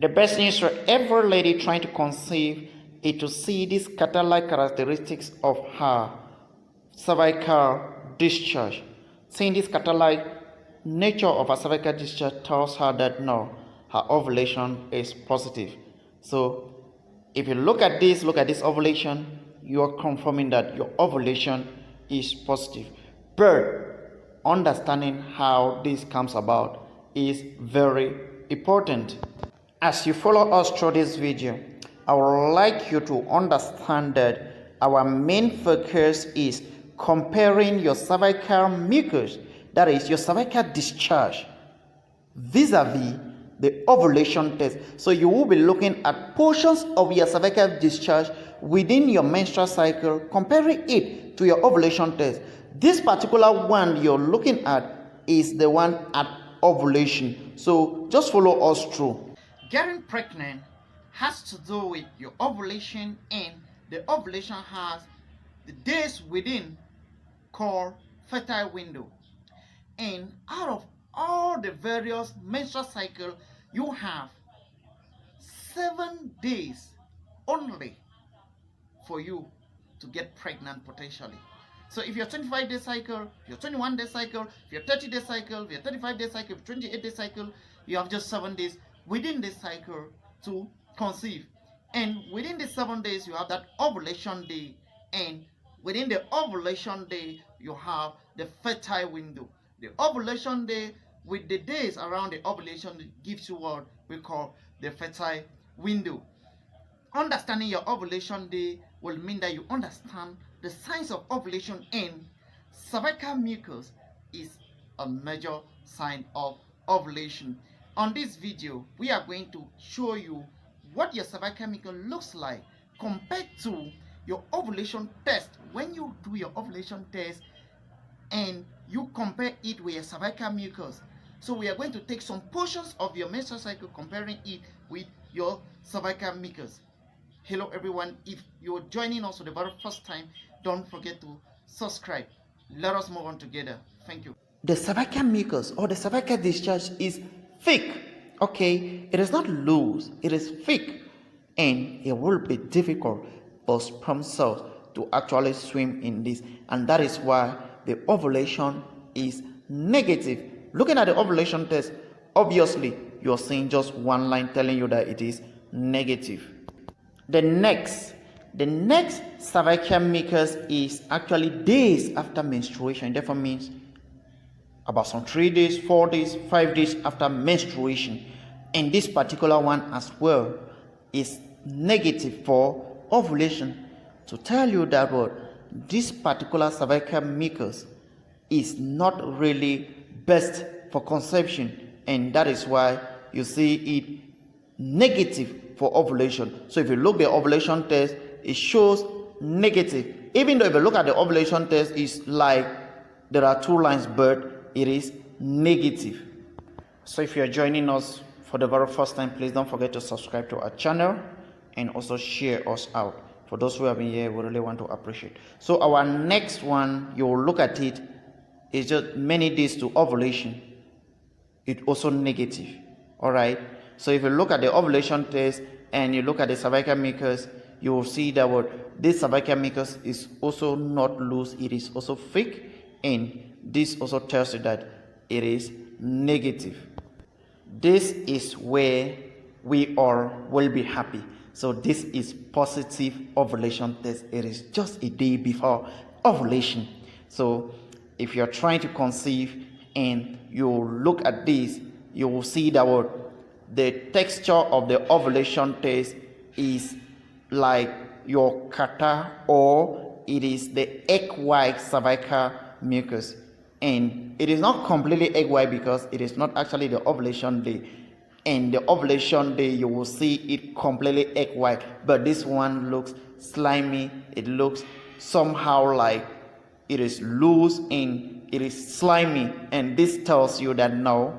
The best news for every lady trying to conceive is to see these catalytic characteristics of her cervical discharge. Seeing this catalytic nature of her cervical discharge tells her that no, her ovulation is positive. So if you look at this ovulation, you are confirming that your ovulation is positive. But understanding how this comes about is very important. As you follow us through this video, I would like you to understand that our main focus is comparing your cervical mucus, that is your cervical discharge, vis-a-vis the ovulation test. So you will be looking at portions of your cervical discharge within your menstrual cycle, comparing it to your ovulation test. This particular one you're looking at is the one at ovulation. So just follow us through. Getting pregnant has to do with your ovulation, and the ovulation has the days within called fertile window. And out of all the various menstrual cycles, you have 7 days only for you to get pregnant potentially. So if you're 25-day cycle, if you're 21-day cycle, if you're 30-day cycle, if you're 35-day cycle, if you're 28-day cycle, you have just 7 days within this cycle to conceive. And within the 7 days, you have that ovulation day. And within the ovulation day, you have the fertile window. The ovulation day with the days around the ovulation gives you what we call the fertile window. Understanding your ovulation day will mean that you understand the signs of ovulation, and cervical mucus is a major sign of ovulation. On this video, we are going to show you what your cervical mucus looks like compared to your ovulation test. When you do your ovulation test and you compare it with your cervical mucus. So we are going to take some portions of your menstrual cycle, comparing it with your cervical mucus. Hello everyone, if you're joining us for the very first time, don't forget to subscribe. Let us move on together. Thank you. The cervical mucus or the cervical discharge is thick. Okay, it is not loose, it is thick, and it will be difficult for sperm cells to actually swim in this, and that is why the ovulation is negative. Looking at the ovulation test, obviously you're seeing just one line telling you that it is negative. The next cervical mucus is actually days after menstruation. Therefore means about some 3 days, 4 days, 5 days after menstruation. And this particular one as well is negative for ovulation, to tell you that what this particular cervical mucus is not really best for conception, and that is why you see it negative for ovulation. So if you look at the ovulation test, it shows negative. Even though if you look at the ovulation test, it's like there are 2 lines, but it is negative. So if you are joining us for the very first time, please don't forget to subscribe to our channel and also share us out. For those who have been here, we really want to appreciate. So our next one, you will look at it, is just many days to ovulation. It's also negative. All right. So if you look at the ovulation test and you look at the cervical mucus, you will see that what this cervical mucus is also not loose, it is also thick, and this also tells you that it is negative. This is where we all will be happy. So this is positive ovulation test. It is just a day before ovulation. So if you're trying to conceive and you look at this, you will see that what the texture of the ovulation test is like your kata, or it is the egg white cervical mucus. And it is not completely egg white because it is not actually the ovulation day. And the ovulation day, you will see it completely egg white, but this one looks slimy. It looks somehow like it is loose and it is slimy, and this tells you that no,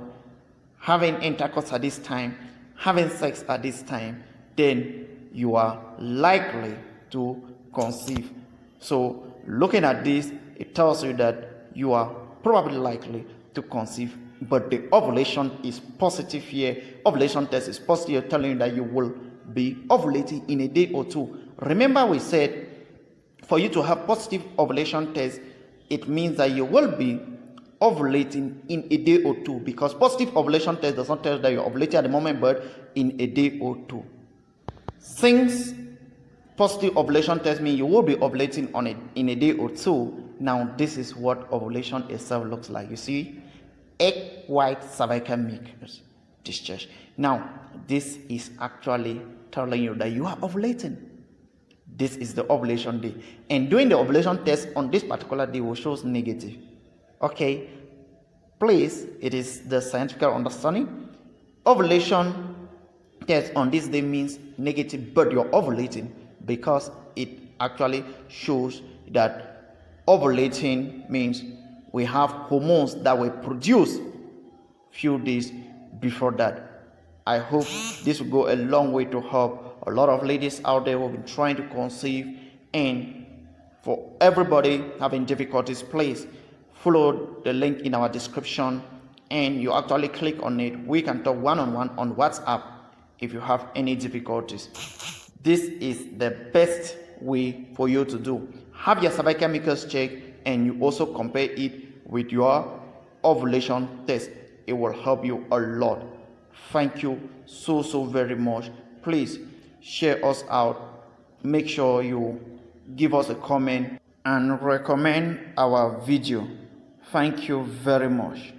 having intercourse at this time, having sex at this time, then you are likely to conceive. So looking at this, it tells you that you are probably likely to conceive but the ovulation is positive here. Ovulation test is positive, telling you that you will be ovulating in a day or two. Remember, we said for you to have positive ovulation test, it means that you will be ovulating in a day or two, because positive ovulation test does not tell you that you're ovulating at the moment, but in a day or two. Since positive ovulation test means you will be ovulating in a day or two, now this is what ovulation itself looks like. You see, egg white cervical mucus discharge. Now this is actually telling you that you are ovulating. This is the ovulation day, and doing the ovulation test on this particular day will show negative. Okay, please, it is the scientific understanding. Ovulation test on this day means negative, but you're ovulating, because it actually shows that ovulating means we have hormones that were produced few days before that. I hope this will go a long way to help a lot of ladies out there who have been trying to conceive, and for everybody having difficulties, please follow the link in our description and you actually click on it. We can talk one-on-one on WhatsApp if you have any difficulties. This is the best way for you to do. Have your cervical mucus checked, and you also compare it with your ovulation test. It will help you a lot. Thank you so very much. Please share us out. Make sure you give us a comment and recommend our video. Thank you very much.